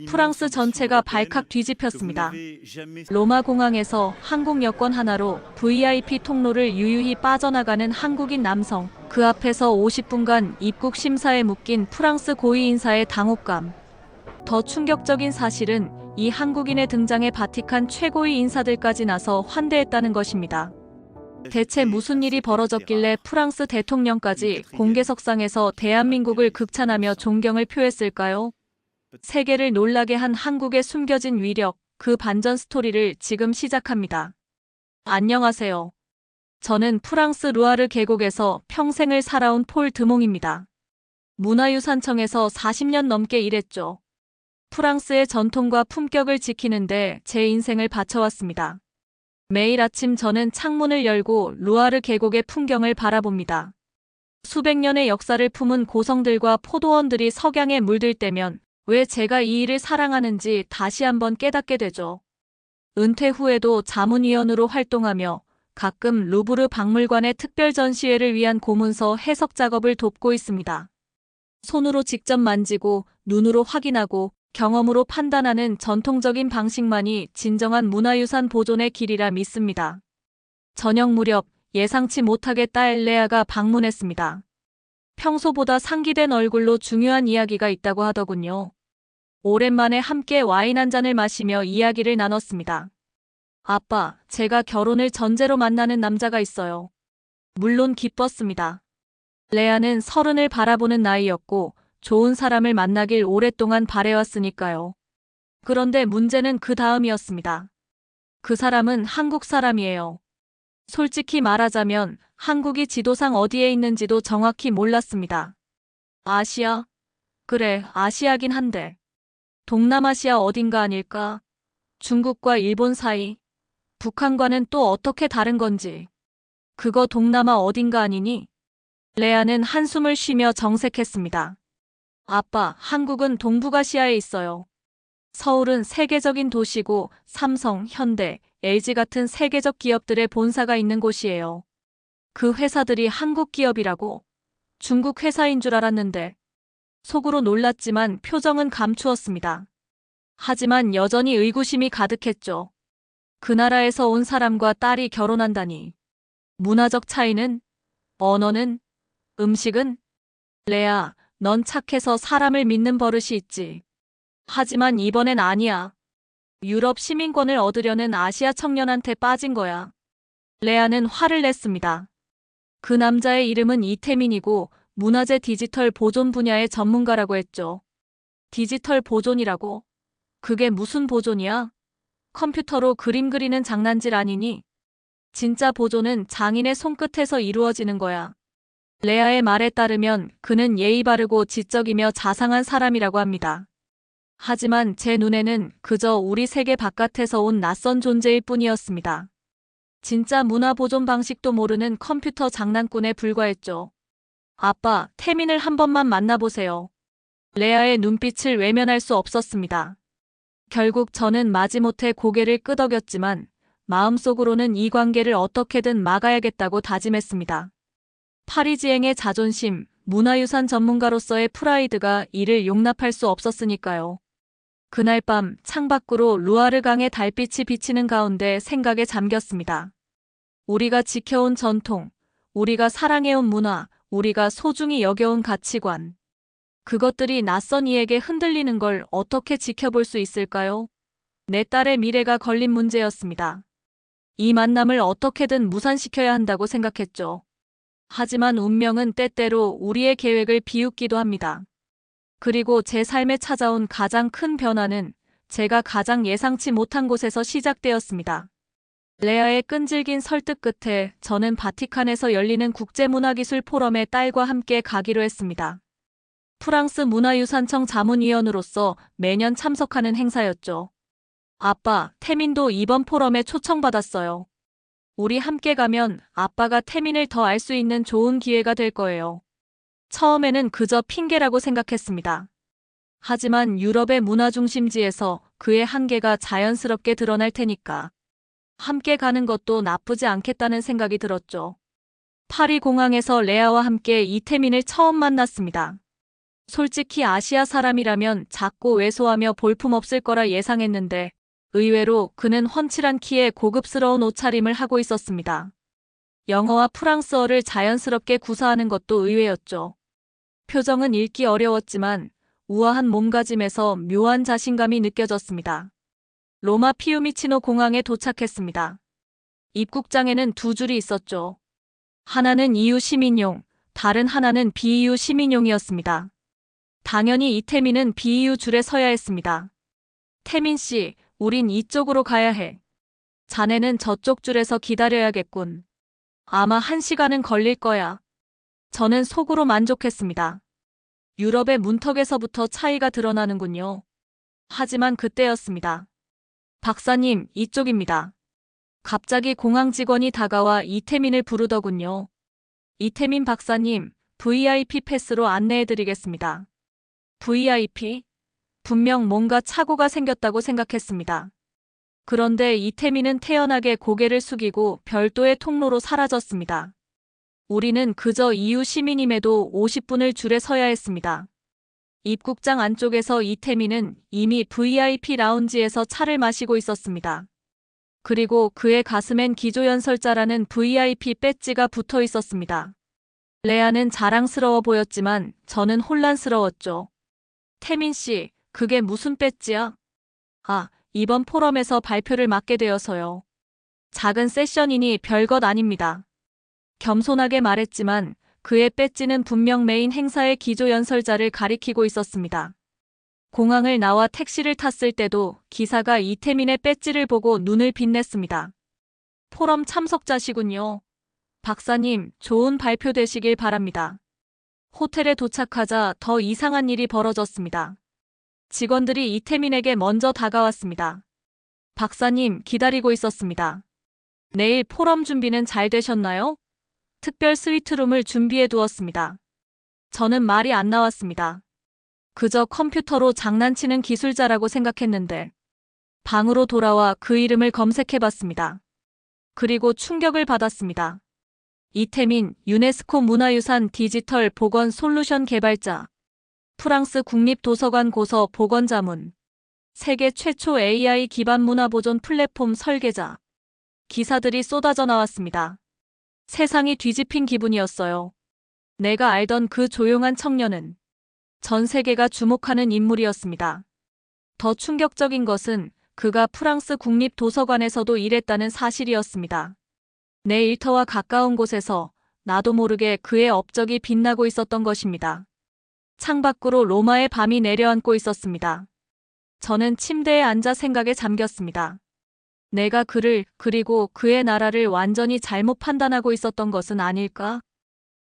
프랑스 전체가 발칵 뒤집혔습니다. 로마 공항에서 한국 여권 하나로 VIP 통로를 유유히 빠져나가는 한국인 남성. 그 앞에서 50분간 입국 심사에 묶인 프랑스 고위 인사의 당혹감. 더 충격적인 사실은 이 한국인의 등장에 바티칸 최고위 인사들까지 나서 환대했다는 것입니다. 대체 무슨 일이 벌어졌길래 프랑스 대통령까지 공개석상에서 대한민국을 극찬하며 존경을 표했을까요? 세계를 놀라게 한 한국의 숨겨진 위력, 그 반전 스토리를 지금 시작합니다. 안녕하세요. 저는 프랑스 루아르 계곡에서 평생을 살아온 폴 드몽입니다. 문화유산청에서 40년 넘게 일했죠. 프랑스의 전통과 품격을 지키는데 제 인생을 바쳐왔습니다. 매일 아침 저는 창문을 열고 루아르 계곡의 풍경을 바라봅니다. 수백 년의 역사를 품은 고성들과 포도원들이 석양에 물들 때면 왜 제가 이 일을 사랑하는지 다시 한번 깨닫게 되죠. 은퇴 후에도 자문위원으로 활동하며 가끔 루브르 박물관의 특별 전시회를 위한 고문서 해석 작업을 돕고 있습니다. 손으로 직접 만지고 눈으로 확인하고 경험으로 판단하는 전통적인 방식만이 진정한 문화유산 보존의 길이라 믿습니다. 저녁 무렵 예상치 못하게 딸 레아가 방문했습니다. 평소보다 상기된 얼굴로 중요한 이야기가 있다고 하더군요. 오랜만에 함께 와인 한 잔을 마시며 이야기를 나눴습니다. 아빠, 제가 결혼을 전제로 만나는 남자가 있어요. 물론 기뻤습니다. 레아는 30을 바라보는 나이였고 좋은 사람을 만나길 오랫동안 바래왔으니까요. 그런데 문제는 그 다음이었습니다. 그 사람은 한국 사람이에요. 솔직히 말하자면 한국이 지도상 어디에 있는지도 정확히 몰랐습니다. 아시아? 그래, 아시아긴 한데. 동남아시아 어딘가 아닐까? 중국과 일본 사이? 북한과는 또 어떻게 다른 건지. 그거 동남아 어딘가 아니니? 레아는 한숨을 쉬며 정색했습니다. 아빠, 한국은 동북아시아에 있어요. 서울은 세계적인 도시고 삼성, 현대, LG 같은 세계적 기업들의 본사가 있는 곳이에요. 그 회사들이 한국 기업이라고? 중국 회사인 줄 알았는데. 속으로 놀랐지만 표정은 감추었습니다. 하지만 여전히 의구심이 가득했죠. 그 나라에서 온 사람과 딸이 결혼한다니. 문화적 차이는? 언어는? 음식은? 레아, 넌 착해서 사람을 믿는 버릇이 있지. 하지만 이번엔 아니야. 유럽 시민권을 얻으려는 아시아 청년한테 빠진 거야. 레아는 화를 냈습니다. 그 남자의 이름은 이태민이고 문화재 디지털 보존 분야의 전문가라고 했죠. 디지털 보존이라고? 그게 무슨 보존이야? 컴퓨터로 그림 그리는 장난질 아니니? 진짜 보존은 장인의 손끝에서 이루어지는 거야. 레아의 말에 따르면 그는 예의 바르고 지적이며 자상한 사람이라고 합니다. 하지만 제 눈에는 그저 우리 세계 바깥에서 온 낯선 존재일 뿐이었습니다. 진짜 문화 보존 방식도 모르는 컴퓨터 장난꾼에 불과했죠. 아빠, 태민을 한 번만 만나보세요. 레아의 눈빛을 외면할 수 없었습니다. 결국 저는 마지못해 고개를 끄덕였지만 마음속으로는 이 관계를 어떻게든 막아야겠다고 다짐했습니다. 파리지앵의 자존심, 문화유산 전문가로서의 프라이드가 이를 용납할 수 없었으니까요. 그날 밤 창밖으로 루아르 강의 달빛이 비치는 가운데 생각에 잠겼습니다. 우리가 지켜온 전통, 우리가 사랑해온 문화, 우리가 소중히 여겨온 가치관. 그것들이 낯선 이에게 흔들리는 걸 어떻게 지켜볼 수 있을까요? 내 딸의 미래가 걸린 문제였습니다. 이 만남을 어떻게든 무산시켜야 한다고 생각했죠. 하지만 운명은 때때로 우리의 계획을 비웃기도 합니다. 그리고 제 삶에 찾아온 가장 큰 변화는 제가 가장 예상치 못한 곳에서 시작되었습니다. 레아의 끈질긴 설득 끝에 저는 바티칸에서 열리는 국제문화기술 포럼에 딸과 함께 가기로 했습니다. 프랑스 문화유산청 자문위원으로서 매년 참석하는 행사였죠. 아빠, 태민도 이번 포럼에 초청받았어요. 우리 함께 가면 아빠가 태민을 더 알 수 있는 좋은 기회가 될 거예요. 처음에는 그저 핑계라고 생각했습니다. 하지만 유럽의 문화 중심지에서 그의 한계가 자연스럽게 드러날 테니까 함께 가는 것도 나쁘지 않겠다는 생각이 들었죠. 파리 공항에서 레아와 함께 이태민을 처음 만났습니다. 솔직히 아시아 사람이라면 작고 왜소하며 볼품없을 거라 예상했는데 의외로 그는 훤칠한 키에 고급스러운 옷차림을 하고 있었습니다. 영어와 프랑스어를 자연스럽게 구사하는 것도 의외였죠. 표정은 읽기 어려웠지만 우아한 몸가짐에서 묘한 자신감이 느껴졌습니다. 로마 피우미치노 공항에 도착했습니다. 입국장에는 두 줄이 있었죠. 하나는 EU 시민용, 다른 하나는 비EU 시민용이었습니다. 당연히 이태민은 비EU 줄에 서야 했습니다. 태민 씨, 우린 이쪽으로 가야 해. 자네는 저쪽 줄에서 기다려야겠군. 아마 1시간은 걸릴 거야. 저는 속으로 만족했습니다. 유럽의 문턱에서부터 차이가 드러나는군요. 하지만 그때였습니다. 박사님, 이쪽입니다. 갑자기 공항 직원이 다가와 이태민을 부르더군요. 이태민 박사님, VIP 패스로 안내해드리겠습니다. VIP? 분명 뭔가 착오가 생겼다고 생각했습니다. 그런데 이태민은 태연하게 고개를 숙이고 별도의 통로로 사라졌습니다. 우리는 그저 EU 시민임에도 50분을 줄에 서야 했습니다. 입국장 안쪽에서 이태민은 이미 VIP 라운지에서 차를 마시고 있었습니다. 그리고 그의 가슴엔 기조연설자라는 VIP 배지가 붙어 있었습니다. 레아는 자랑스러워 보였지만 저는 혼란스러웠죠. 태민 씨, 그게 무슨 배지야? 아, 이번 포럼에서 발표를 맡게 되어서요. 작은 세션이니 별것 아닙니다. 겸손하게 말했지만 그의 배지는 분명 메인 행사의 기조연설자를 가리키고 있었습니다. 공항을 나와 택시를 탔을 때도 기사가 이태민의 배지를 보고 눈을 빛냈습니다. 포럼 참석자시군요. 박사님, 좋은 발표 되시길 바랍니다. 호텔에 도착하자 더 이상한 일이 벌어졌습니다. 직원들이 이태민에게 먼저 다가왔습니다. 박사님, 기다리고 있었습니다. 내일 포럼 준비는 잘 되셨나요? 특별 스위트룸을 준비해 두었습니다. 저는 말이 안 나왔습니다. 그저 컴퓨터로 장난치는 기술자라고 생각했는데 방으로 돌아와 그 이름을 검색해봤습니다. 그리고 충격을 받았습니다. 이태민, 유네스코 문화유산 디지털 보건 솔루션 개발자, 프랑스 국립도서관 고서 보건자문, 세계 최초 AI 기반 문화보존 플랫폼 설계자. 기사들이 쏟아져 나왔습니다. 세상이 뒤집힌 기분이었어요. 내가 알던 그 조용한 청년은 전 세계가 주목하는 인물이었습니다. 더 충격적인 것은 그가 프랑스 국립도서관에서도 일했다는 사실이었습니다. 내 일터와 가까운 곳에서 나도 모르게 그의 업적이 빛나고 있었던 것입니다. 창밖으로 로마의 밤이 내려앉고 있었습니다. 저는 침대에 앉아 생각에 잠겼습니다. 내가 그를, 그리고 그의 나라를 완전히 잘못 판단하고 있었던 것은 아닐까?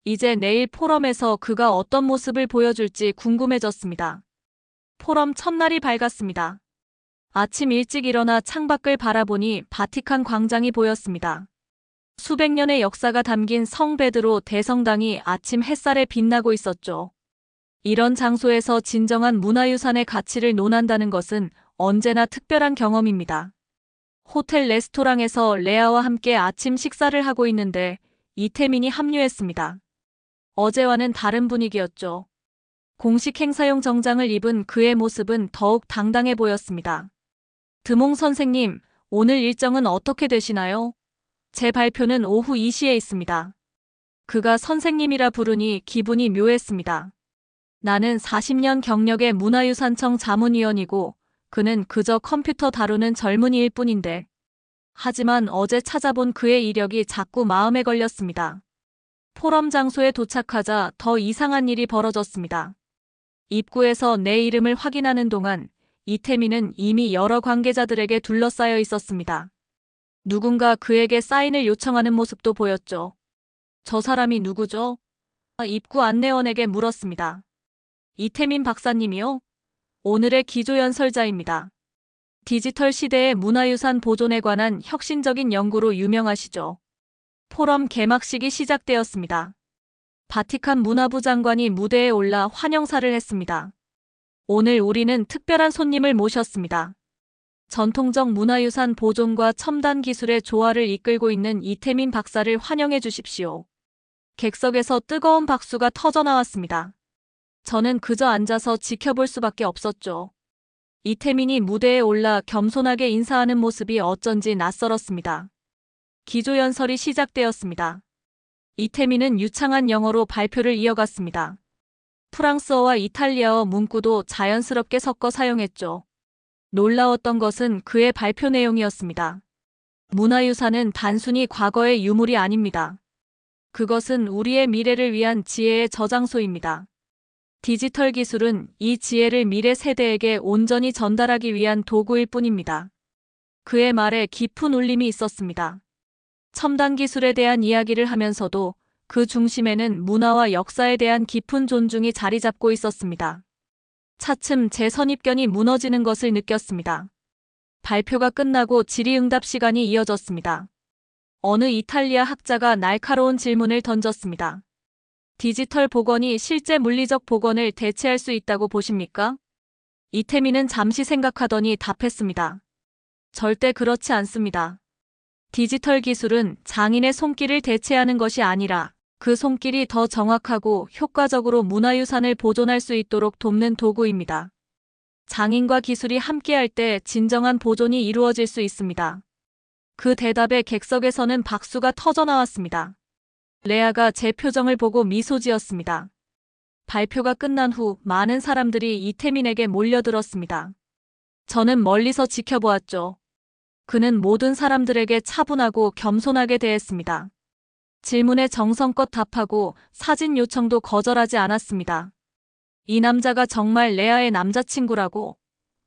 이제 내일 포럼에서 그가 어떤 모습을 보여줄지 궁금해졌습니다. 포럼 첫날이 밝았습니다. 아침 일찍 일어나 창밖을 바라보니 바티칸 광장이 보였습니다. 수백 년의 역사가 담긴 성 베드로 대성당이 아침 햇살에 빛나고 있었죠. 이런 장소에서 진정한 문화유산의 가치를 논한다는 것은 언제나 특별한 경험입니다. 호텔 레스토랑에서 레아와 함께 아침 식사를 하고 있는데 이태민이 합류했습니다. 어제와는 다른 분위기였죠. 공식 행사용 정장을 입은 그의 모습은 더욱 당당해 보였습니다. 드몽 선생님, 오늘 일정은 어떻게 되시나요? 제 발표는 오후 2시에 있습니다. 그가 선생님이라 부르니 기분이 묘했습니다. 나는 40년 경력의 문화유산청 자문위원이고 그는 그저 컴퓨터 다루는 젊은이일 뿐인데. 하지만 어제 찾아본 그의 이력이 자꾸 마음에 걸렸습니다. 포럼 장소에 도착하자 더 이상한 일이 벌어졌습니다. 입구에서 내 이름을 확인하는 동안 이태민은 이미 여러 관계자들에게 둘러싸여 있었습니다. 누군가 그에게 사인을 요청하는 모습도 보였죠. 저 사람이 누구죠? 입구 안내원에게 물었습니다. 이태민 박사님이요? 오늘의 기조연설자입니다. 디지털 시대의 문화유산 보존에 관한 혁신적인 연구로 유명하시죠. 포럼 개막식이 시작되었습니다. 바티칸 문화부 장관이 무대에 올라 환영사를 했습니다. 오늘 우리는 특별한 손님을 모셨습니다. 전통적 문화유산 보존과 첨단 기술의 조화를 이끌고 있는 이태민 박사를 환영해 주십시오. 객석에서 뜨거운 박수가 터져나왔습니다. 저는 그저 앉아서 지켜볼 수밖에 없었죠. 이태민이 무대에 올라 겸손하게 인사하는 모습이 어쩐지 낯설었습니다. 기조연설이 시작되었습니다. 이태민은 유창한 영어로 발표를 이어갔습니다. 프랑스어와 이탈리아어 문구도 자연스럽게 섞어 사용했죠. 놀라웠던 것은 그의 발표 내용이었습니다. 문화유산은 단순히 과거의 유물이 아닙니다. 그것은 우리의 미래를 위한 지혜의 저장소입니다. 디지털 기술은 이 지혜를 미래 세대에게 온전히 전달하기 위한 도구일 뿐입니다. 그의 말에 깊은 울림이 있었습니다. 첨단 기술에 대한 이야기를 하면서도 그 중심에는 문화와 역사에 대한 깊은 존중이 자리 잡고 있었습니다. 차츰 제 선입견이 무너지는 것을 느꼈습니다. 발표가 끝나고 질의응답 시간이 이어졌습니다. 어느 이탈리아 학자가 날카로운 질문을 던졌습니다. 디지털 복원이 실제 물리적 복원을 대체할 수 있다고 보십니까? 이태민은 잠시 생각하더니 답했습니다. 절대 그렇지 않습니다. 디지털 기술은 장인의 손길을 대체하는 것이 아니라 그 손길이 더 정확하고 효과적으로 문화유산을 보존할 수 있도록 돕는 도구입니다. 장인과 기술이 함께할 때 진정한 보존이 이루어질 수 있습니다. 그 대답에 객석에서는 박수가 터져나왔습니다. 레아가 제 표정을 보고 미소 지었습니다. 발표가 끝난 후 많은 사람들이 이태민에게 몰려들었습니다. 저는 멀리서 지켜보았죠. 그는 모든 사람들에게 차분하고 겸손하게 대했습니다. 질문에 정성껏 답하고 사진 요청도 거절하지 않았습니다. 이 남자가 정말 레아의 남자친구라고,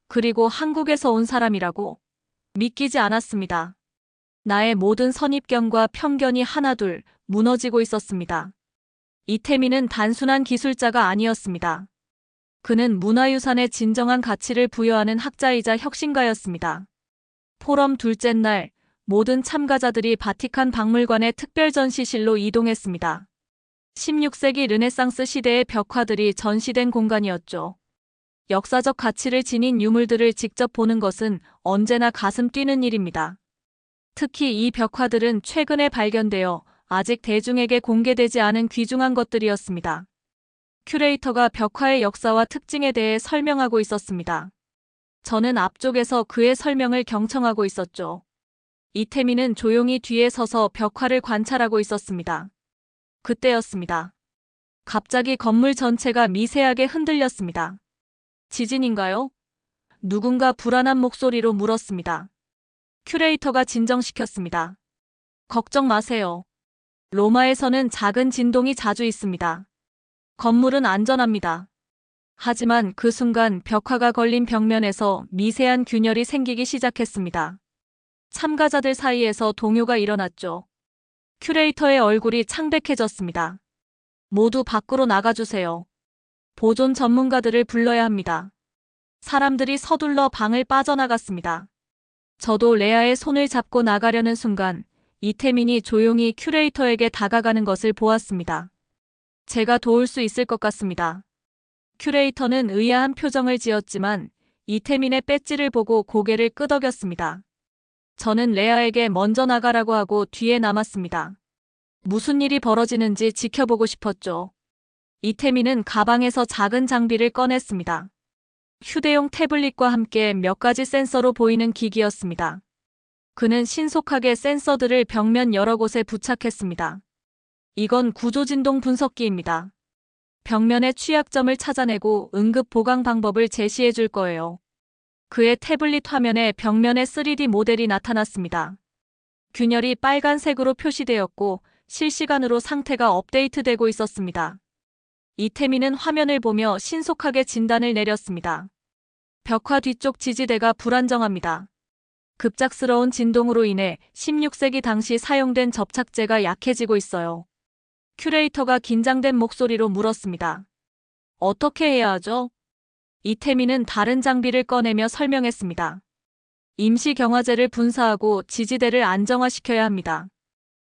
그리고 한국에서 온 사람이라고 믿기지 않았습니다. 나의 모든 선입견과 편견이 하나둘 무너지고 있었습니다. 이태민은 단순한 기술자가 아니었습니다. 그는 문화유산의 진정한 가치를 부여하는 학자이자 혁신가였습니다. 포럼 둘째 날, 모든 참가자들이 바티칸 박물관의 특별 전시실로 이동했습니다. 16세기 르네상스 시대의 벽화들이 전시된 공간이었죠. 역사적 가치를 지닌 유물들을 직접 보는 것은 언제나 가슴 뛰는 일입니다. 특히 이 벽화들은 최근에 발견되어 아직 대중에게 공개되지 않은 귀중한 것들이었습니다. 큐레이터가 벽화의 역사와 특징에 대해 설명하고 있었습니다. 저는 앞쪽에서 그의 설명을 경청하고 있었죠. 이태민은 조용히 뒤에 서서 벽화를 관찰하고 있었습니다. 그때였습니다. 갑자기 건물 전체가 미세하게 흔들렸습니다. 지진인가요? 누군가 불안한 목소리로 물었습니다. 큐레이터가 진정시켰습니다. 걱정 마세요. 로마에서는 작은 진동이 자주 있습니다. 건물은 안전합니다. 하지만 그 순간 벽화가 걸린 벽면에서 미세한 균열이 생기기 시작했습니다. 참가자들 사이에서 동요가 일어났죠. 큐레이터의 얼굴이 창백해졌습니다. 모두 밖으로 나가주세요. 보존 전문가들을 불러야 합니다. 사람들이 서둘러 방을 빠져나갔습니다. 저도 레아의 손을 잡고 나가려는 순간 이태민이 조용히 큐레이터에게 다가가는 것을 보았습니다. 제가 도울 수 있을 것 같습니다. 큐레이터는 의아한 표정을 지었지만 이태민의 배지를 보고 고개를 끄덕였습니다. 저는 레아에게 먼저 나가라고 하고 뒤에 남았습니다. 무슨 일이 벌어지는지 지켜보고 싶었죠. 이태민은 가방에서 작은 장비를 꺼냈습니다. 휴대용 태블릿과 함께 몇 가지 센서로 보이는 기기였습니다. 그는 신속하게 센서들을 벽면 여러 곳에 부착했습니다. 이건 구조진동 분석기입니다. 벽면의 취약점을 찾아내고 응급 보강 방법을 제시해 줄 거예요. 그의 태블릿 화면에 벽면의 3D 모델이 나타났습니다. 균열이 빨간색으로 표시되었고 실시간으로 상태가 업데이트되고 있었습니다. 이태민은 화면을 보며 신속하게 진단을 내렸습니다. 벽화 뒤쪽 지지대가 불안정합니다. 급작스러운 진동으로 인해 16세기 당시 사용된 접착제가 약해지고 있어요. 큐레이터가 긴장된 목소리로 물었습니다. 어떻게 해야 하죠? 이태민은 다른 장비를 꺼내며 설명했습니다. 임시 경화제를 분사하고 지지대를 안정화시켜야 합니다.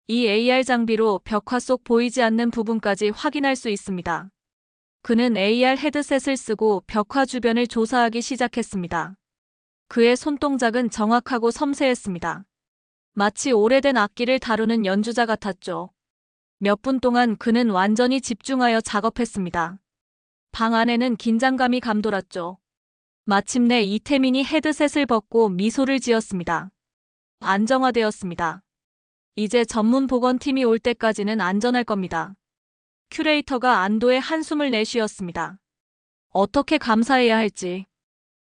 이 AR 장비로 벽화 속 보이지 않는 부분까지 확인할 수 있습니다. 그는 AR 헤드셋을 쓰고 벽화 주변을 조사하기 시작했습니다. 그의 손동작은 정확하고 섬세했습니다. 마치 오래된 악기를 다루는 연주자 같았죠. 몇 분 동안 그는 완전히 집중하여 작업했습니다. 방 안에는 긴장감이 감돌았죠. 마침내 이태민이 헤드셋을 벗고 미소를 지었습니다. 안정화되었습니다. 이제 전문 보건팀이 올 때까지는 안전할 겁니다. 큐레이터가 안도의 한숨을 내쉬었습니다. 어떻게 감사해야 할지.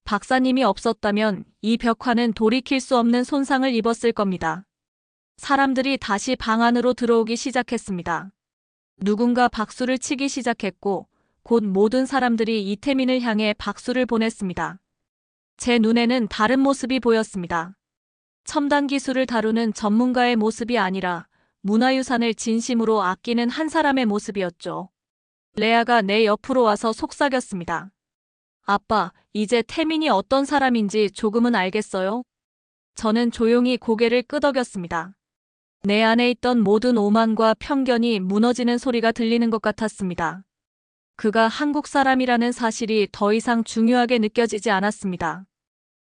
박사님이 없었다면 이 벽화는 돌이킬 수 없는 손상을 입었을 겁니다. 사람들이 다시 방 안으로 들어오기 시작했습니다. 누군가 박수를 치기 시작했고 곧 모든 사람들이 이태민을 향해 박수를 보냈습니다. 제 눈에는 다른 모습이 보였습니다. 첨단 기술을 다루는 전문가의 모습이 아니라 문화유산을 진심으로 아끼는 한 사람의 모습이었죠. 레아가 내 옆으로 와서 속삭였습니다. 아빠, 이제 태민이 어떤 사람인지 조금은 알겠어요? 저는 조용히 고개를 끄덕였습니다. 내 안에 있던 모든 오만과 편견이 무너지는 소리가 들리는 것 같았습니다. 그가 한국 사람이라는 사실이 더 이상 중요하게 느껴지지 않았습니다.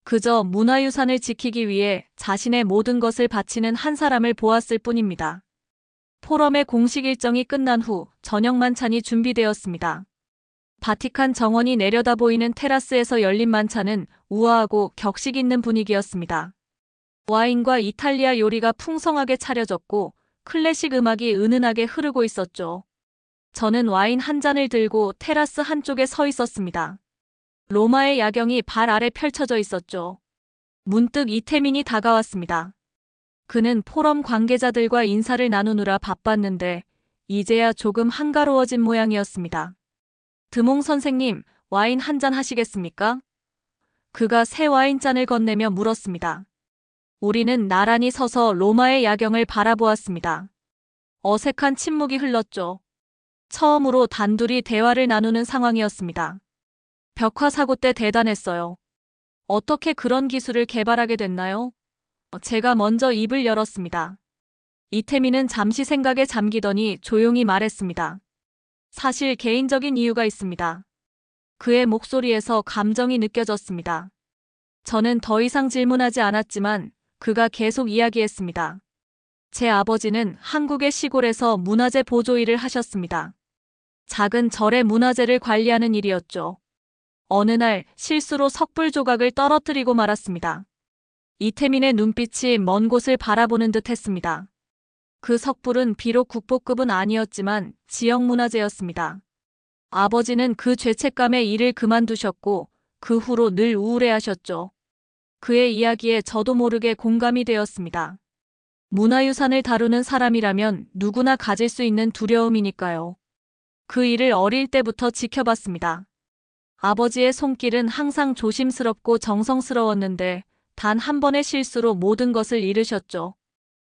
그저 문화유산을 지키기 위해 자신의 모든 것을 바치는 한 사람을 보았을 뿐입니다. 포럼의 공식 일정이 끝난 후 저녁 만찬이 준비되었습니다. 바티칸 정원이 내려다 보이는 테라스에서 열린 만찬은 우아하고 격식 있는 분위기였습니다. 와인과 이탈리아 요리가 풍성하게 차려졌고 클래식 음악이 은은하게 흐르고 있었죠. 저는 와인 한 잔을 들고 테라스 한쪽에 서 있었습니다. 로마의 야경이 발 아래 펼쳐져 있었죠. 문득 이태민이 다가왔습니다. 그는 포럼 관계자들과 인사를 나누느라 바빴는데 이제야 조금 한가로워진 모양이었습니다. 드몽 선생님, 와인 한 잔 하시겠습니까? 그가 새 와인잔을 건네며 물었습니다. 우리는 나란히 서서 로마의 야경을 바라보았습니다. 어색한 침묵이 흘렀죠. 처음으로 단둘이 대화를 나누는 상황이었습니다. 벽화 사고 때 대단했어요. 어떻게 그런 기술을 개발하게 됐나요? 제가 먼저 입을 열었습니다. 이태민은 잠시 생각에 잠기더니 조용히 말했습니다. 사실 개인적인 이유가 있습니다. 그의 목소리에서 감정이 느껴졌습니다. 저는 더 이상 질문하지 않았지만 그가 계속 이야기했습니다. 제 아버지는 한국의 시골에서 문화재 보조 일을 하셨습니다. 작은 절의 문화재를 관리하는 일이었죠. 어느 날 실수로 석불 조각을 떨어뜨리고 말았습니다. 이태민의 눈빛이 먼 곳을 바라보는 듯 했습니다. 그 석불은 비록 국보급은 아니었지만 지역 문화재였습니다. 아버지는 그 죄책감에 일을 그만두셨고 그 후로 늘 우울해하셨죠. 그의 이야기에 저도 모르게 공감이 되었습니다. 문화유산을 다루는 사람이라면 누구나 가질 수 있는 두려움이니까요. 그 일을 어릴 때부터 지켜봤습니다. 아버지의 손길은 항상 조심스럽고 정성스러웠는데 단 한 번의 실수로 모든 것을 잃으셨죠.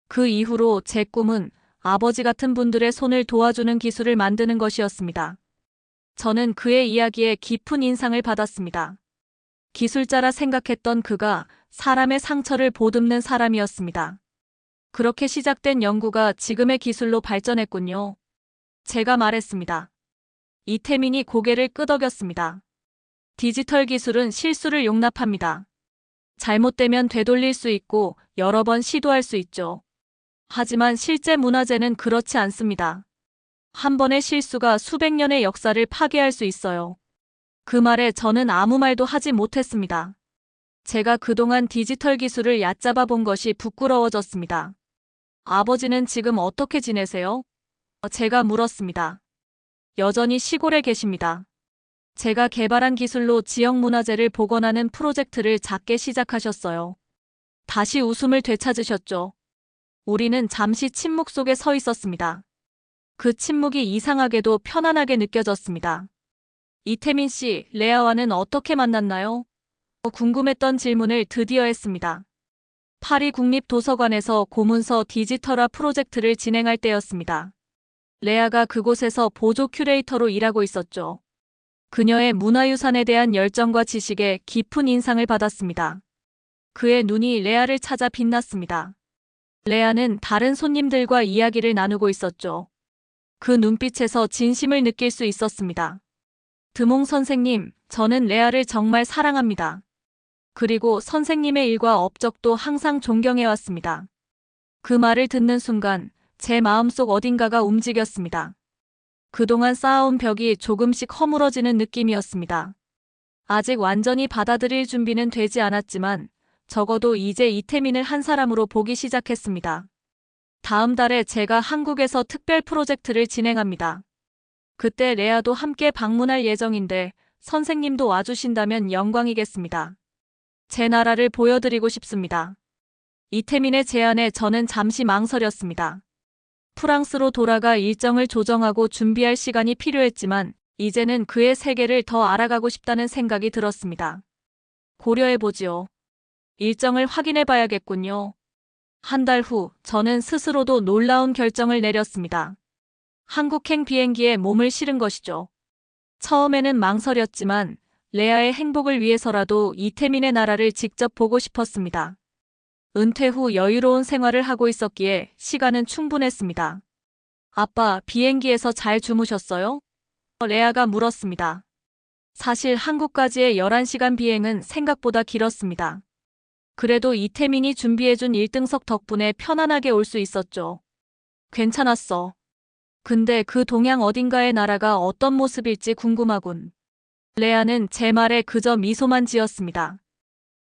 그 이후로 제 꿈은 아버지 같은 분들의 손을 도와주는 기술을 만드는 것이었습니다. 저는 그의 이야기에 깊은 인상을 받았습니다. 기술자라 생각했던 그가 사람의 상처를 보듬는 사람이었습니다. 그렇게 시작된 연구가 지금의 기술로 발전했군요. 제가 말했습니다. 이태민이 고개를 끄덕였습니다. 디지털 기술은 실수를 용납합니다. 잘못되면 되돌릴 수 있고 여러 번 시도할 수 있죠. 하지만 실제 문화재는 그렇지 않습니다. 한 번의 실수가 수백 년의 역사를 파괴할 수 있어요. 그 말에 저는 아무 말도 하지 못했습니다. 제가 그동안 디지털 기술을 얕잡아 본 것이 부끄러워졌습니다. 아버지는 지금 어떻게 지내세요? 제가 물었습니다. 여전히 시골에 계십니다. 제가 개발한 기술로 지역 문화재를 복원하는 프로젝트를 작게 시작하셨어요. 다시 웃음을 되찾으셨죠. 우리는 잠시 침묵 속에 서 있었습니다. 그 침묵이 이상하게도 편안하게 느껴졌습니다. 이태민 씨, 레아와는 어떻게 만났나요? 궁금했던 질문을 드디어 했습니다. 파리 국립도서관에서 고문서 디지털화 프로젝트를 진행할 때였습니다. 레아가 그곳에서 보조 큐레이터로 일하고 있었죠. 그녀의 문화유산에 대한 열정과 지식에 깊은 인상을 받았습니다. 그의 눈이 레아를 찾아 빛났습니다. 레아는 다른 손님들과 이야기를 나누고 있었죠. 그 눈빛에서 진심을 느낄 수 있었습니다. 드몽 선생님, 저는 레아를 정말 사랑합니다. 그리고 선생님의 일과 업적도 항상 존경해왔습니다. 그 말을 듣는 순간 제 마음속 어딘가가 움직였습니다. 그동안 쌓아온 벽이 조금씩 허물어지는 느낌이었습니다. 아직 완전히 받아들일 준비는 되지 않았지만 적어도 이제 이태민을 한 사람으로 보기 시작했습니다. 다음 달에 제가 한국에서 특별 프로젝트를 진행합니다. 그때 레아도 함께 방문할 예정인데 선생님도 와주신다면 영광이겠습니다. 제 나라를 보여드리고 싶습니다. 이태민의 제안에 저는 잠시 망설였습니다. 프랑스로 돌아가 일정을 조정하고 준비할 시간이 필요했지만 이제는 그의 세계를 더 알아가고 싶다는 생각이 들었습니다. 고려해보지요. 일정을 확인해봐야겠군요. 한 달 후 저는 스스로도 놀라운 결정을 내렸습니다. 한국행 비행기에 몸을 실은 것이죠. 처음에는 망설였지만 레아의 행복을 위해서라도 이태민의 나라를 직접 보고 싶었습니다. 은퇴 후 여유로운 생활을 하고 있었기에 시간은 충분했습니다. 아빠, 비행기에서 잘 주무셨어요? 레아가 물었습니다. 사실 한국까지의 11시간 비행은 생각보다 길었습니다. 그래도 이태민이 준비해준 1등석 덕분에 편안하게 올 수 있었죠. 괜찮았어. 근데 그 동양 어딘가의 나라가 어떤 모습일지 궁금하군. 레아는 제 말에 그저 미소만 지었습니다.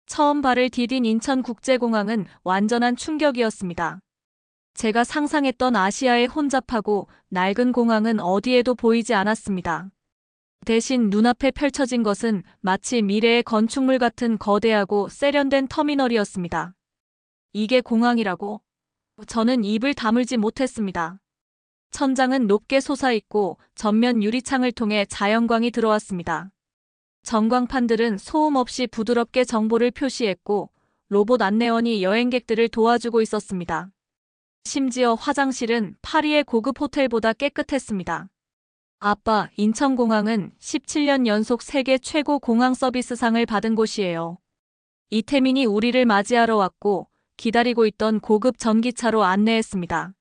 처음 발을 디딘 인천국제공항은 완전한 충격이었습니다. 제가 상상했던 아시아의 혼잡하고 낡은 공항은 어디에도 보이지 않았습니다. 대신 눈앞에 펼쳐진 것은 마치 미래의 건축물 같은 거대하고 세련된 터미널이었습니다. 이게 공항이라고? 저는 입을 다물지 못했습니다. 천장은 높게 솟아있고 전면 유리창을 통해 자연광이 들어왔습니다. 전광판들은 소음 없이 부드럽게 정보를 표시했고 로봇 안내원이 여행객들을 도와주고 있었습니다. 심지어 화장실은 파리의 고급 호텔보다 깨끗했습니다. 아빠, 인천공항은 17년 연속 세계 최고 공항 서비스상을 받은 곳이에요. 이태민이 우리를 맞이하러 왔고 기다리고 있던 고급 전기차로 안내했습니다.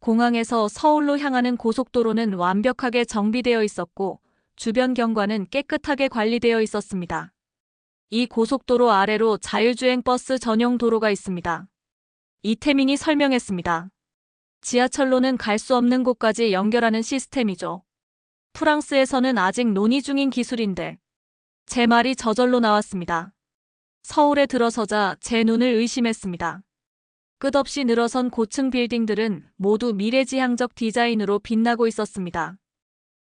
공항에서 서울로 향하는 고속도로는 완벽하게 정비되어 있었고 주변 경관은 깨끗하게 관리되어 있었습니다. 이 고속도로 아래로 자율주행 버스 전용 도로가 있습니다. 이태민이 설명했습니다. 지하철로는 갈 수 없는 곳까지 연결하는 시스템이죠. 프랑스에서는 아직 논의 중인 기술인데 제 말이 저절로 나왔습니다. 서울에 들어서자 제 눈을 의심했습니다. 끝없이 늘어선 고층 빌딩들은 모두 미래지향적 디자인으로 빛나고 있었습니다.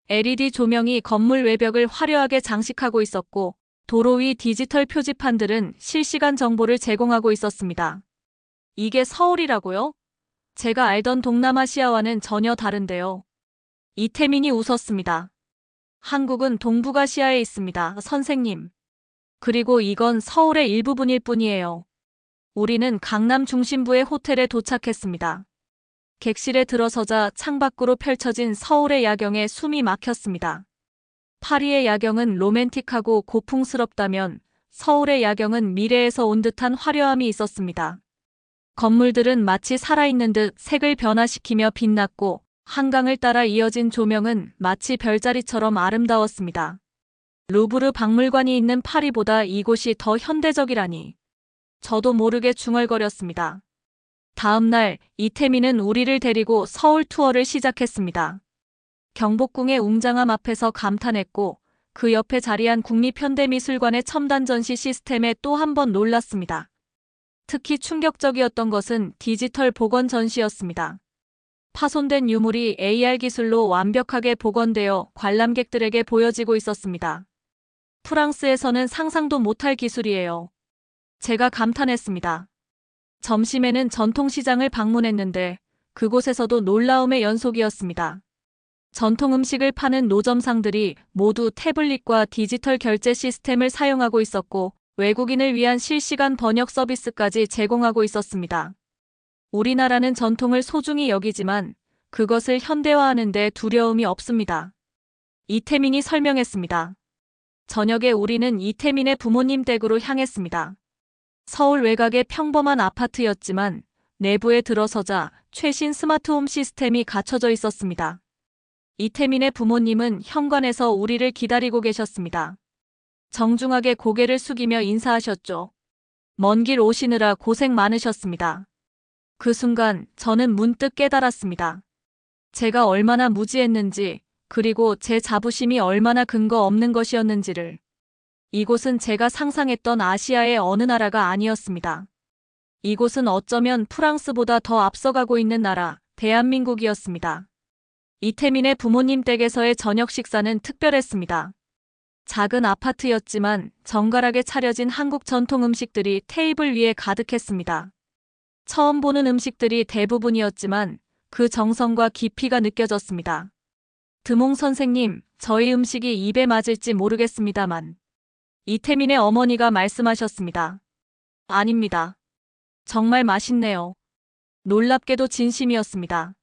LED 조명이 건물 외벽을 화려하게 장식하고 있었고 도로 위 디지털 표지판들은 실시간 정보를 제공하고 있었습니다. 이게 서울이라고요? 제가 알던 동남아시아와는 전혀 다른데요. 이태민이 웃었습니다. 한국은 동북아시아에 있습니다, 선생님. 그리고 이건 서울의 일부분일 뿐이에요. 우리는 강남 중심부의 호텔에 도착했습니다. 객실에 들어서자 창밖으로 펼쳐진 서울의 야경에 숨이 막혔습니다. 파리의 야경은 로맨틱하고 고풍스럽다면 서울의 야경은 미래에서 온 듯한 화려함이 있었습니다. 건물들은 마치 살아있는 듯 색을 변화시키며 빛났고 한강을 따라 이어진 조명은 마치 별자리처럼 아름다웠습니다. 루브르 박물관이 있는 파리보다 이곳이 더 현대적이라니. 저도 모르게 중얼거렸습니다. 다음 날 이태민은 우리를 데리고 서울 투어를 시작했습니다. 경복궁의 웅장함 앞에서 감탄했고 그 옆에 자리한 국립현대미술관의 첨단 전시 시스템에 또 한 번 놀랐습니다. 특히 충격적이었던 것은 디지털 복원 전시였습니다. 파손된 유물이 AR 기술로 완벽하게 복원되어 관람객들에게 보여지고 있었습니다. 프랑스에서는 상상도 못할 기술이에요. 제가 감탄했습니다. 점심에는 전통시장을 방문했는데 그곳에서도 놀라움의 연속이었습니다. 전통 음식을 파는 노점상들이 모두 태블릿과 디지털 결제 시스템을 사용하고 있었고 외국인을 위한 실시간 번역 서비스까지 제공하고 있었습니다. 우리나라는 전통을 소중히 여기지만 그것을 현대화하는 데 두려움이 없습니다. 이태민이 설명했습니다. 저녁에 우리는 이태민의 부모님 댁으로 향했습니다. 서울 외곽의 평범한 아파트였지만 내부에 들어서자 최신 스마트홈 시스템이 갖춰져 있었습니다. 이태민의 부모님은 현관에서 우리를 기다리고 계셨습니다. 정중하게 고개를 숙이며 인사하셨죠. 먼 길 오시느라 고생 많으셨습니다. 그 순간 저는 문득 깨달았습니다. 제가 얼마나 무지했는지, 그리고 제 자부심이 얼마나 근거 없는 것이었는지를. 이곳은 제가 상상했던 아시아의 어느 나라가 아니었습니다. 이곳은 어쩌면 프랑스보다 더 앞서가고 있는 나라, 대한민국이었습니다. 이태민의 부모님 댁에서의 저녁 식사는 특별했습니다. 작은 아파트였지만 정갈하게 차려진 한국 전통 음식들이 테이블 위에 가득했습니다. 처음 보는 음식들이 대부분이었지만 그 정성과 깊이가 느껴졌습니다. 드몽 선생님, 저희 음식이 입에 맞을지 모르겠습니다만. 이태민의 어머니가 말씀하셨습니다. 아닙니다. 정말 맛있네요. 놀랍게도 진심이었습니다.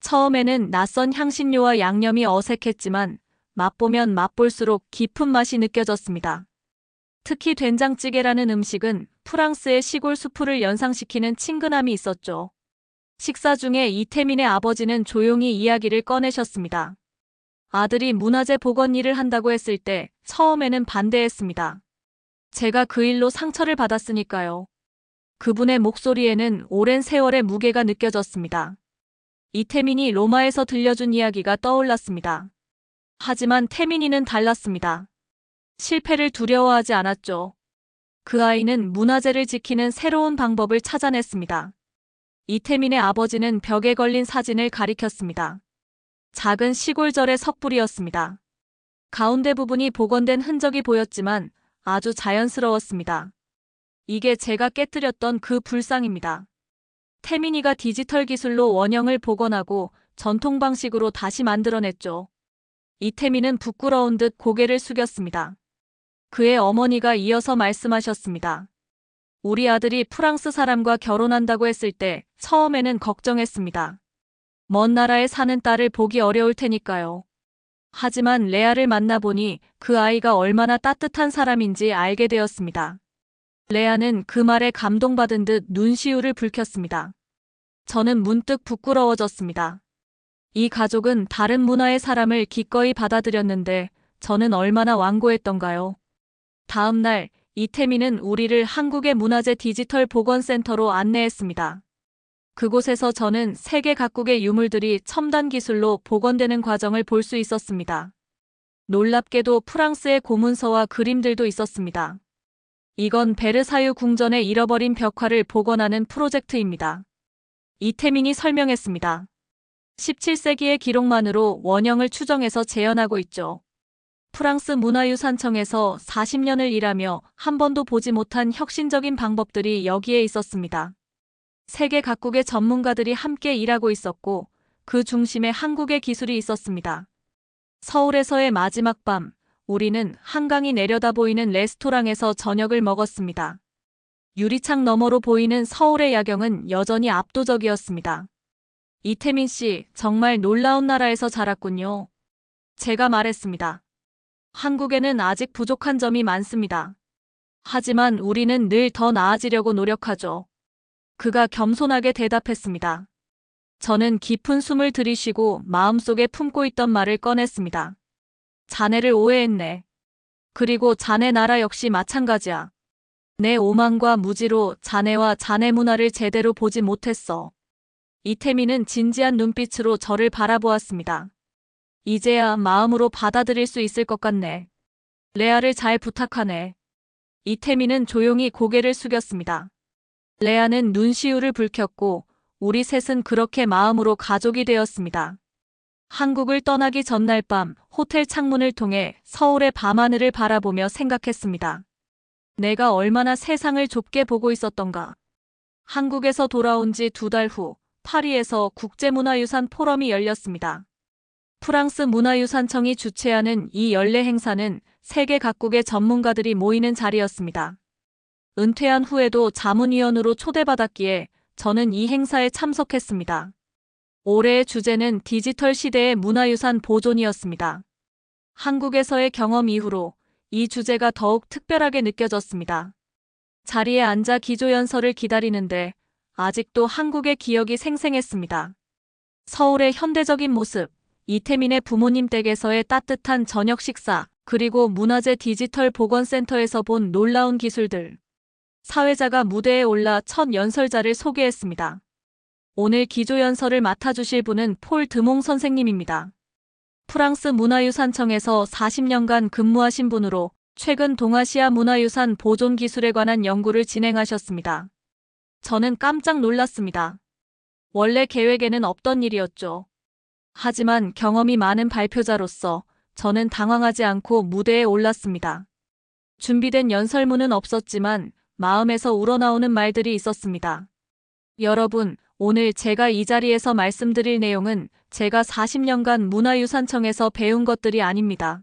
처음에는 낯선 향신료와 양념이 어색했지만 맛보면 맛볼수록 깊은 맛이 느껴졌습니다. 특히 된장찌개라는 음식은 프랑스의 시골 수프를 연상시키는 친근함이 있었죠. 식사 중에 이태민의 아버지는 조용히 이야기를 꺼내셨습니다. 아들이 문화재 복원 일을 한다고 했을 때 처음에는 반대했습니다. 제가 그 일로 상처를 받았으니까요. 그분의 목소리에는 오랜 세월의 무게가 느껴졌습니다. 이태민이 로마에서 들려준 이야기가 떠올랐습니다. 하지만 태민이는 달랐습니다. 실패를 두려워하지 않았죠. 그 아이는 문화재를 지키는 새로운 방법을 찾아냈습니다. 이태민의 아버지는 벽에 걸린 사진을 가리켰습니다. 작은 시골절의 석불이었습니다. 가운데 부분이 복원된 흔적이 보였지만 아주 자연스러웠습니다. 이게 제가 깨뜨렸던 그 불상입니다. 태민이가 디지털 기술로 원형을 복원하고 전통 방식으로 다시 만들어냈죠. 이태민은 부끄러운 듯 고개를 숙였습니다. 그의 어머니가 이어서 말씀하셨습니다. 우리 아들이 프랑스 사람과 결혼한다고 했을 때 처음에는 걱정했습니다. 먼 나라에 사는 딸을 보기 어려울 테니까요. 하지만 레아를 만나보니 그 아이가 얼마나 따뜻한 사람인지 알게 되었습니다. 레아는 그 말에 감동받은 듯 눈시울을 붉혔습니다. 저는 문득 부끄러워졌습니다. 이 가족은 다른 문화의 사람을 기꺼이 받아들였는데 저는 얼마나 완고했던가요. 다음 날 이태민은 우리를 한국의 문화재 디지털 복원센터로 안내했습니다. 그곳에서 저는 세계 각국의 유물들이 첨단 기술로 복원되는 과정을 볼 수 있었습니다. 놀랍게도 프랑스의 고문서와 그림들도 있었습니다. 이건 베르사유 궁전의 잃어버린 벽화를 복원하는 프로젝트입니다. 이태민이 설명했습니다. 17세기의 기록만으로 원형을 추정해서 재현하고 있죠. 프랑스 문화유산청에서 40년을 일하며 한 번도 보지 못한 혁신적인 방법들이 여기에 있었습니다. 세계 각국의 전문가들이 함께 일하고 있었고 그 중심에 한국의 기술이 있었습니다. 서울에서의 마지막 밤, 우리는 한강이 내려다 보이는 레스토랑에서 저녁을 먹었습니다. 유리창 너머로 보이는 서울의 야경은 여전히 압도적이었습니다. 이태민 씨, 정말 놀라운 나라에서 자랐군요. 제가 말했습니다. 한국에는 아직 부족한 점이 많습니다. 하지만 우리는 늘 더 나아지려고 노력하죠. 그가 겸손하게 대답했습니다. 저는 깊은 숨을 들이쉬고 마음속에 품고 있던 말을 꺼냈습니다. 자네를 오해했네. 그리고 자네 나라 역시 마찬가지야. 내 오만과 무지로 자네와 자네 문화를 제대로 보지 못했어. 이태민은 진지한 눈빛으로 저를 바라보았습니다. 이제야 마음으로 받아들일 수 있을 것 같네. 레아를 잘 부탁하네. 이태민은 조용히 고개를 숙였습니다. 레아는 눈시울을 붉혔고 우리 셋은 그렇게 마음으로 가족이 되었습니다. 한국을 떠나기 전날 밤 호텔 창문을 통해 서울의 밤하늘을 바라보며 생각했습니다. 내가 얼마나 세상을 좁게 보고 있었던가. 한국에서 돌아온 지 2달 후 파리에서 국제문화유산 포럼이 열렸습니다. 프랑스 문화유산청이 주최하는 이 연례 행사는 세계 각국의 전문가들이 모이는 자리였습니다. 은퇴한 후에도 자문위원으로 초대받았기에 저는 이 행사에 참석했습니다. 올해의 주제는 디지털 시대의 문화유산 보존이었습니다. 한국에서의 경험 이후로 이 주제가 더욱 특별하게 느껴졌습니다. 자리에 앉아 기조연설을 기다리는데 아직도 한국의 기억이 생생했습니다. 서울의 현대적인 모습, 이태민의 부모님 댁에서의 따뜻한 저녁 식사, 그리고 문화재 디지털 복원센터에서 본 놀라운 기술들. 사회자가 무대에 올라 첫 연설자를 소개했습니다. 오늘 기조연설을 맡아주실 분은 폴 드몽 선생님입니다. 프랑스 문화유산청에서 40년간 근무하신 분으로 최근 동아시아 문화유산 보존 기술에 관한 연구를 진행하셨습니다. 저는 깜짝 놀랐습니다. 원래 계획에는 없던 일이었죠. 하지만 경험이 많은 발표자로서 저는 당황하지 않고 무대에 올랐습니다. 준비된 연설문은 없었지만 마음에서 우러나오는 말들이 있었습니다. 여러분, 오늘 제가 이 자리에서 말씀드릴 내용은 제가 40년간 문화유산청에서 배운 것들이 아닙니다.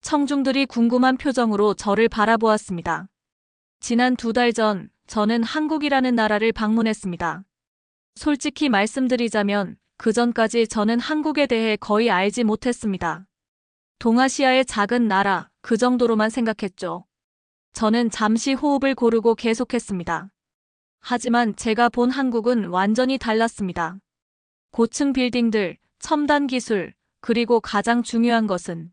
청중들이 궁금한 표정으로 저를 바라보았습니다. 지난 2달 전, 저는 한국이라는 나라를 방문했습니다. 솔직히 말씀드리자면 그 전까지 저는 한국에 대해 거의 알지 못했습니다. 동아시아의 작은 나라, 그 정도로만 생각했죠. 저는 잠시 호흡을 고르고 계속했습니다. 하지만 제가 본 한국은 완전히 달랐습니다. 고층 빌딩들, 첨단 기술, 그리고 가장 중요한 것은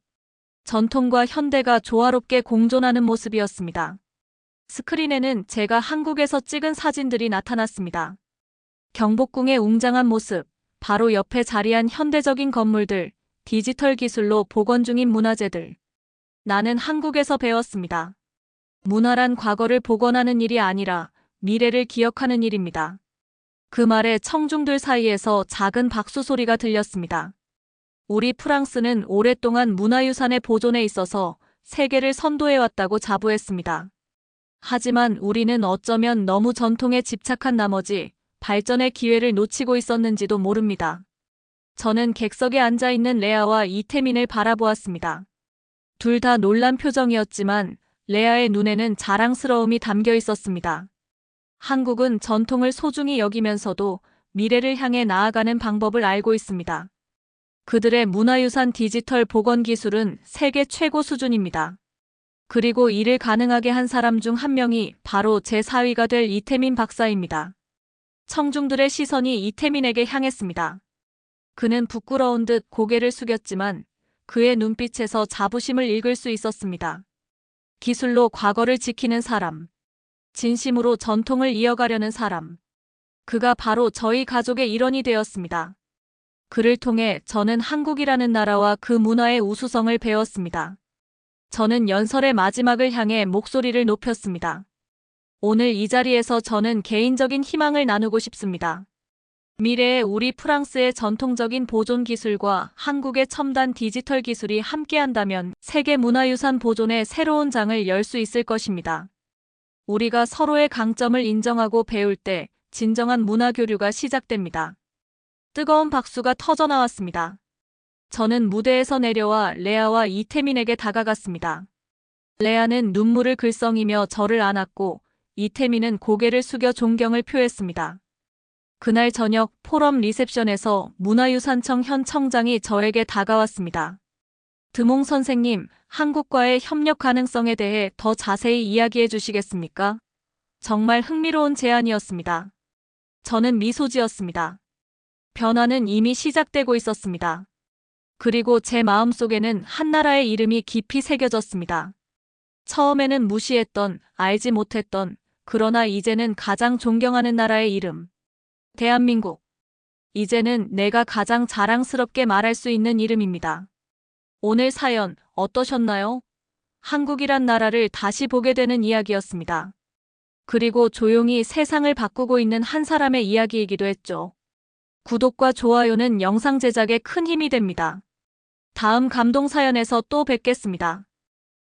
전통과 현대가 조화롭게 공존하는 모습이었습니다. 스크린에는 제가 한국에서 찍은 사진들이 나타났습니다. 경복궁의 웅장한 모습, 바로 옆에 자리한 현대적인 건물들, 디지털 기술로 복원 중인 문화재들. 나는 한국에서 배웠습니다. 문화란 과거를 복원하는 일이 아니라 미래를 기억하는 일입니다. 그 말에 청중들 사이에서 작은 박수 소리가 들렸습니다. 우리 프랑스는 오랫동안 문화유산의 보존에 있어서 세계를 선도해왔다고 자부했습니다. 하지만 우리는 어쩌면 너무 전통에 집착한 나머지 발전의 기회를 놓치고 있었는지도 모릅니다. 저는 객석에 앉아있는 레아와 이태민을 바라보았습니다. 둘 다 놀란 표정이었지만 레아의 눈에는 자랑스러움이 담겨 있었습니다. 한국은 전통을 소중히 여기면서도 미래를 향해 나아가는 방법을 알고 있습니다. 그들의 문화유산 디지털 복원 기술은 세계 최고 수준입니다. 그리고 이를 가능하게 한 사람 중 한 명이 바로 제 사위가 될 이태민 박사입니다. 청중들의 시선이 이태민에게 향했습니다. 그는 부끄러운 듯 고개를 숙였지만 그의 눈빛에서 자부심을 읽을 수 있었습니다. 기술로 과거를 지키는 사람, 진심으로 전통을 이어가려는 사람. 그가 바로 저희 가족의 일원이 되었습니다. 그를 통해 저는 한국이라는 나라와 그 문화의 우수성을 배웠습니다. 저는 연설의 마지막을 향해 목소리를 높였습니다. 오늘 이 자리에서 저는 개인적인 희망을 나누고 싶습니다. 미래에 우리 프랑스의 전통적인 보존 기술과 한국의 첨단 디지털 기술이 함께한다면 세계 문화유산 보존의 새로운 장을 열 수 있을 것입니다. 우리가 서로의 강점을 인정하고 배울 때 진정한 문화 교류가 시작됩니다. 뜨거운 박수가 터져나왔습니다. 저는 무대에서 내려와 레아와 이태민에게 다가갔습니다. 레아는 눈물을 글썽이며 저를 안았고 이태민은 고개를 숙여 존경을 표했습니다. 그날 저녁 포럼 리셉션에서 문화유산청 현 청장이 저에게 다가왔습니다. 드몽 선생님, 한국과의 협력 가능성에 대해 더 자세히 이야기해 주시겠습니까? 정말 흥미로운 제안이었습니다. 저는 미소 지었습니다. 변화는 이미 시작되고 있었습니다. 그리고 제 마음속에는 한 나라의 이름이 깊이 새겨졌습니다. 처음에는 무시했던, 알지 못했던, 그러나 이제는 가장 존경하는 나라의 이름. 대한민국. 이제는 내가 가장 자랑스럽게 말할 수 있는 이름입니다. 오늘 사연 어떠셨나요? 한국이란 나라를 다시 보게 되는 이야기였습니다. 그리고 조용히 세상을 바꾸고 있는 한 사람의 이야기이기도 했죠. 구독과 좋아요는 영상 제작에 큰 힘이 됩니다. 다음 감동 사연에서 또 뵙겠습니다.